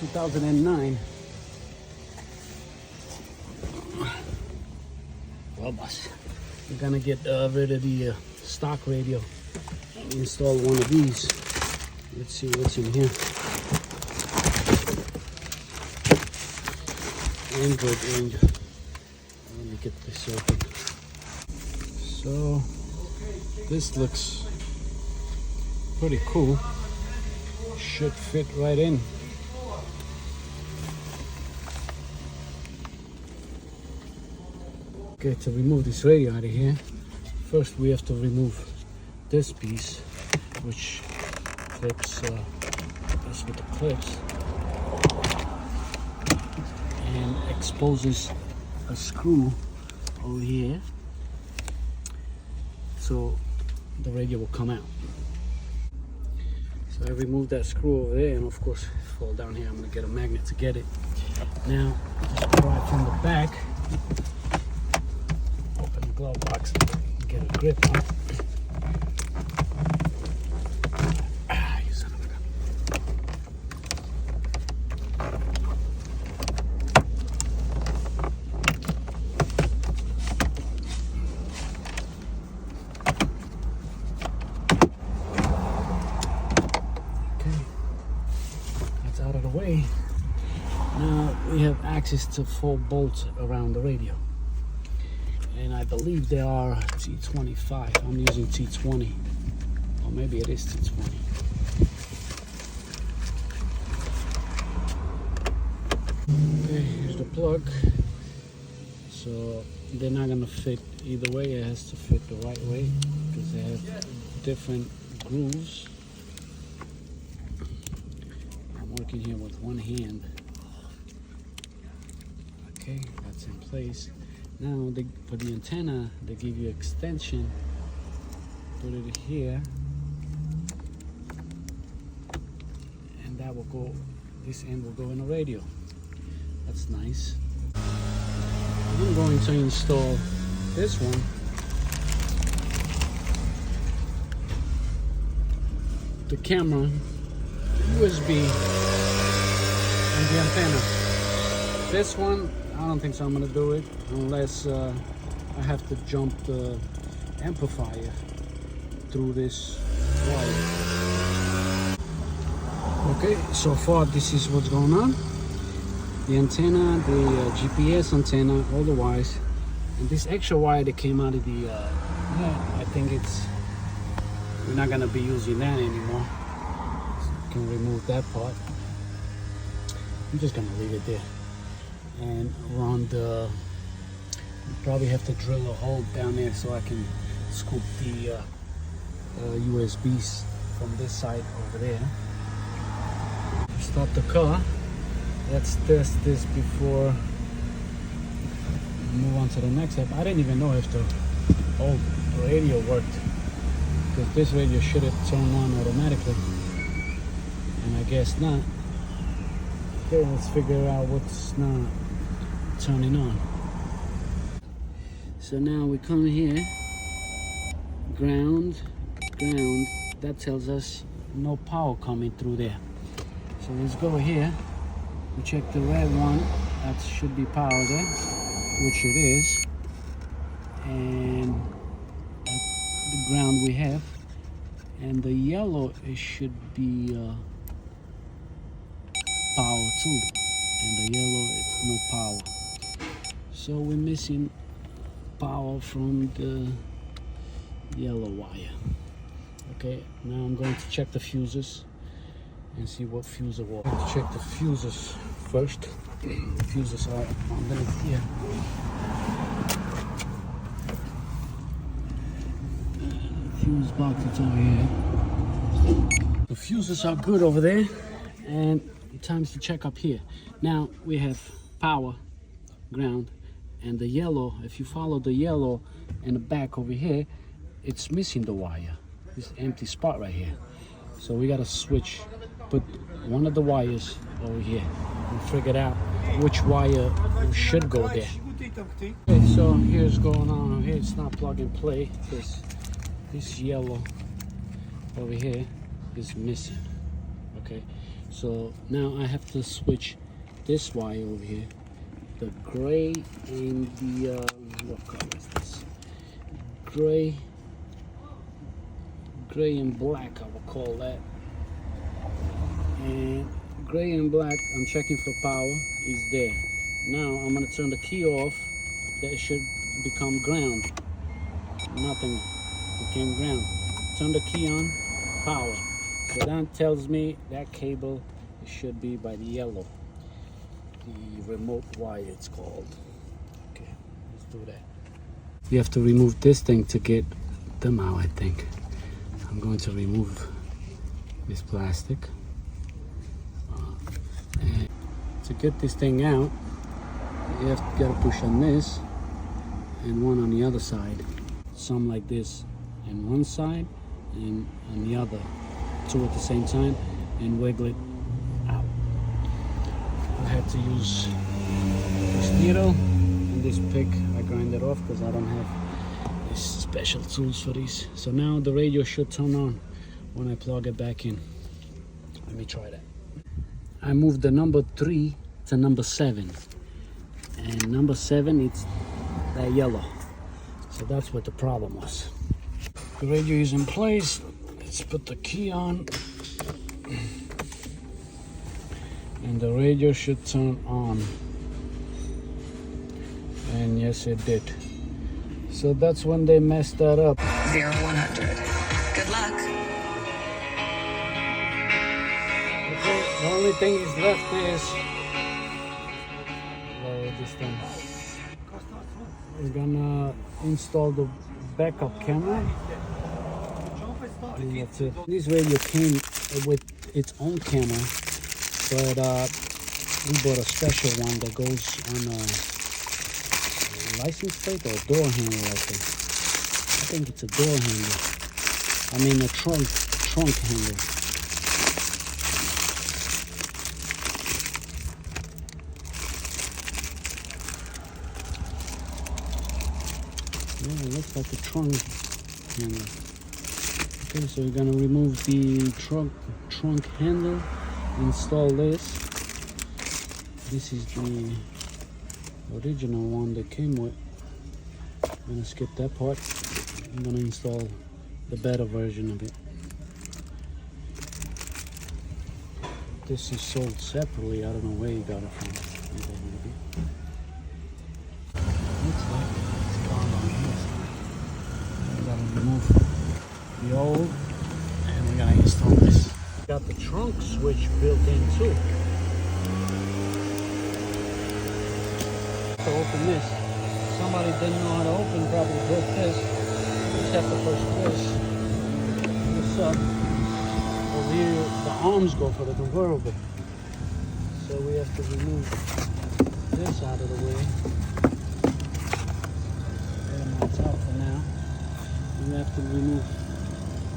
2009 brabus. We're gonna get rid of the stock radio and install one of these. Let's see what's in here. Angel. Let me get this open. So this looks pretty cool. Should fit right in. Okay, to remove this radio out of here, first we have to remove this piece, which clips, that's with the clips, and exposes a screw over here, so the radio will come out. So I removed that screw over there, and of course, if I fall down here, I'm gonna get a magnet to get it. Now, just try from the back. Open the glove box and get a grip on it. You son of a gun. Okay, that's out of the way. Now we have access to 4 bolts around the radio. And I believe they are T25. I'm using T20. Or maybe it is T20. Okay, here's the plug. So they're not gonna fit either way. It has to fit the right way because they have different grooves. I'm working here with one hand. Okay, that's in place. Now, for the antenna, they give you extension. Put it here, and that will go. This end will go in the radio. That's nice. I'm going to install this one. The camera, USB, and the antenna. This one, I don't think so. I'm gonna do it unless I have to jump the amplifier through this wire. Okay, so far this is what's going on. The antenna, the GPS antenna, all the wires, and this extra wire that came out of the I think we're not gonna be using that anymore. So you can remove that part. I'm just gonna leave it there. And run the, probably have to drill a hole down there so I can scoop the USBs from this side over there. Start the car. Let's test this before we move on to the next step. I didn't even know if the old radio worked, because this radio should have turned on automatically, and I guess not. Okay, let's figure out what's not turning on. So now we come here, ground, that tells us no power coming through there. So let's go here, we check the red one, that should be power there, which it is, and the ground we have, and the yellow, it should be power too, and the yellow, it's no power. So we're missing power from the yellow wire. Okay, now I'm going to check the fuses and see what fuse it was. Let's check the fuses first. The fuses are underneath here. Fuse box is over here. The fuses are good over there, and times to check up here. Now we have power, ground, and the yellow. If you follow the yellow in the back over here, it's missing the wire. This empty spot right here. So we gotta switch, put one of the wires over here and figure out which wire should go there. Okay, so here's going on here. It's not plug and play because this yellow over here is missing. Okay, So now I have to switch this wire over here, the gray and the what color is this? Gray and black, I will call that. And gray and black, I'm checking for power, is there. Now I'm gonna turn the key off. That should become ground. Nothing became ground. Turn the key on, power. So that tells me that cable should be by the yellow, the remote wire it's called. Okay, let's do that. You have to remove this thing to get them out, I think. I'm going to remove this plastic. And to get this thing out, you gotta push on this and one on the other side. Some like this on one side and on the other. Two at the same time and wiggle it out. I had to use this needle and this pick. I grind it off because I don't have these special tools for these. So now the radio should turn on when I plug it back in. Let me try that. I moved the number 3 to number 7. And number 7, it's that yellow. So that's what the problem was. The radio is in place. Let's put the key on. And the radio should turn on. And yes, it did. So that's when they messed that up. 0-100. Good luck. Okay, the only thing is left is lower this thing. We're gonna install the backup camera. And that's it. This radio came with its own camera, but we bought a special one that goes on a license plate or a door handle, I think. I think it's a door handle. I mean a trunk handle. Yeah, it looks like a trunk handle. Okay, so we're gonna remove the trunk handle, install this. This is the original one that came with. I'm gonna skip that part. I'm gonna install the better version of it. This is sold separately. I don't know where you got it from. Looks like it's gone on here. I'm gonna remove the old, and we're gonna install this. Got the trunk switch built in too. To open this, somebody didn't know how to open, probably broke this. Just have to push this up. Over here, the arms go for the convertible, so we have to remove this out of the way. Get them on top for now. We have to remove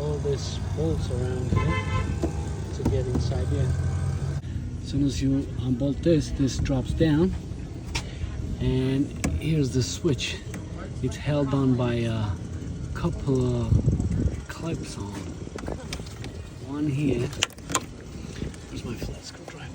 all this bolts around here to get inside here. As soon as you unbolt this drops down, and here's the switch. It's held on by a couple of clips on. One here. Where's my flat screwdriver?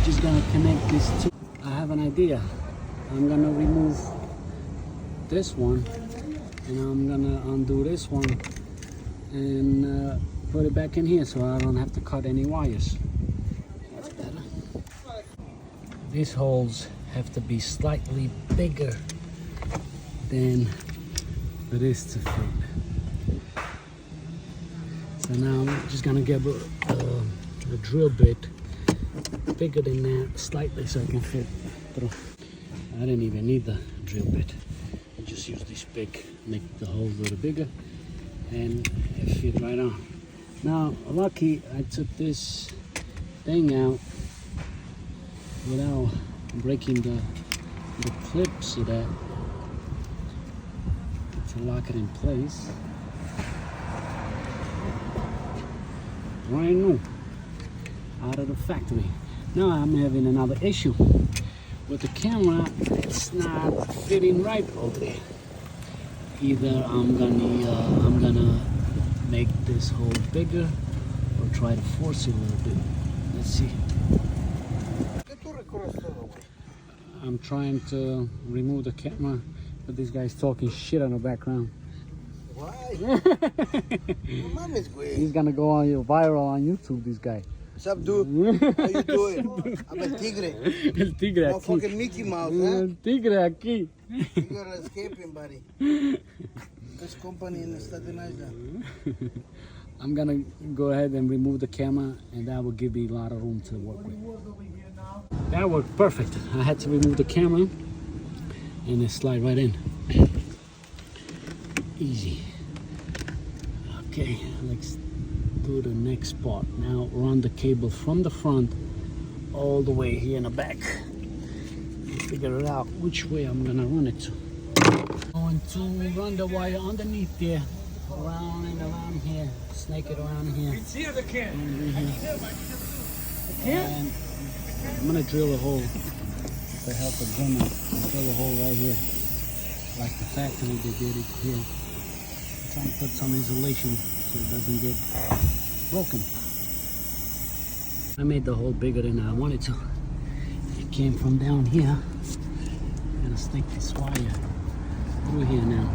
Just gonna connect these two. I have an idea. I'm gonna remove this one and I'm gonna undo this one and put it back in here so I don't have to cut any wires. That's better. These holes have to be slightly bigger than for this to fit. So now I'm just gonna get a drill bit bigger than that slightly so I can fit through. I didn't even need the drill bit. I just use this big, make the hole a little bigger, and it fit right on. Now, lucky I took this thing out without breaking the clip so that to lock it in place. brand new, out of the factory. Now I'm having another issue with the camera. It's not fitting right over there. Either I'm gonna make this hole bigger or try to force it a little bit. Let's see. I'm trying to remove the camera, but this guy's talking shit on the background. Why? Mames, güey. He's gonna go on viral on YouTube, this guy. What's up, dude? How you doing? I'm el tigre. El tigre aquí. Motherfucking Mickey Mouse, huh? El tigre aquí. You gotta escape him, buddy. This company in Staten Island. I'm gonna go ahead and remove the camera, and that will give me a lot of room to work with. That worked perfect. I had to remove the camera and it slide right in. Easy. Okay, let's do the next part. Now run the cable from the front all the way here in the back. Figure it out which way I'm gonna run it to. Going to run the wire underneath there, around and around here, snake it around here. And I'm gonna drill a hole with the help of drummer. Drill a hole right here, like the factory they did it here. I'm trying to put some insulation so it doesn't get broken. I made the hole bigger than I wanted to. It came from down here. I'm gonna stick this wire through here now.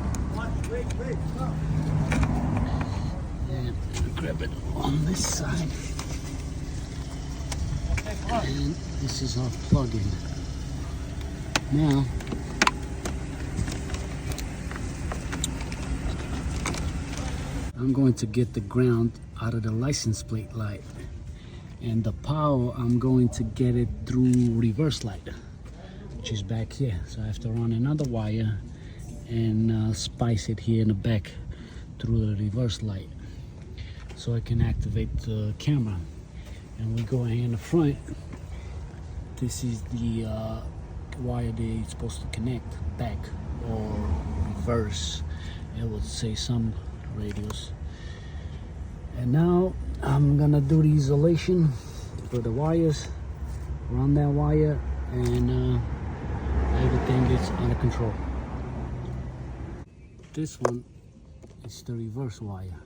And grab it on this side. And this is our plug-in. Now, I'm going to get the ground out of the license plate light. And the power, I'm going to get it through reverse light, which is back here. So I have to run another wire and spice it here in the back through the reverse light so I can activate the camera. And we go here in the front. This is the wire they're supposed to connect back or reverse. It would say some radios. And now I'm gonna do the isolation for the wires, run that wire, and everything gets under control. This one is the reverse wire.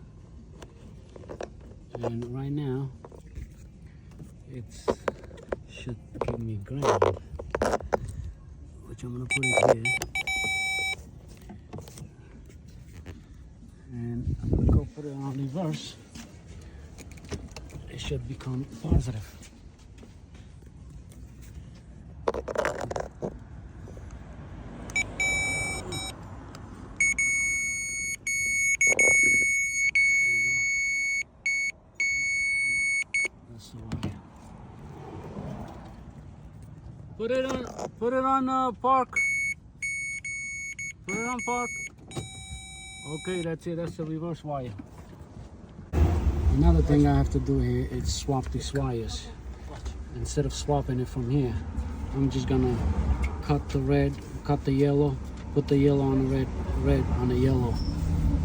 And right now, it should give me ground, which I'm gonna put it here, and I'm gonna go put it on reverse. It should become positive. Put it on park. Put it on park. Okay, that's it. That's the reverse wire. Another thing I have to do here is swap these wires. Instead of swapping it from here, I'm just gonna cut the red, cut the yellow, put the yellow on the red, red on the yellow,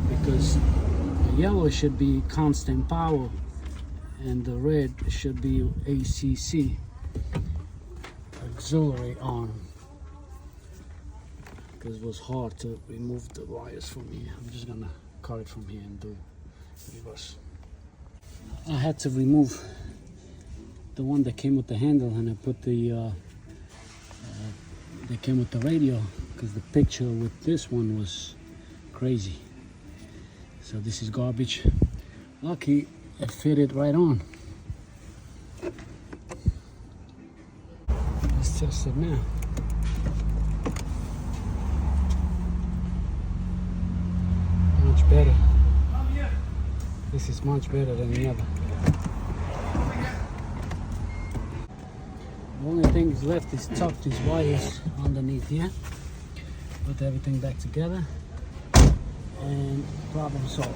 because the yellow should be constant power and the red should be ACC, auxiliary on, because it was hard to remove the wires from here. I'm just gonna cut it from here and do reverse. I had to remove the one that came with the handle, and I put the that came with the radio, because the picture with this one was crazy. So this is garbage. Lucky it fitted right on. Let's test it now. Much better. This is much better than the other. The only thing is left is tuck these wires underneath here, put everything back together, and problem solved.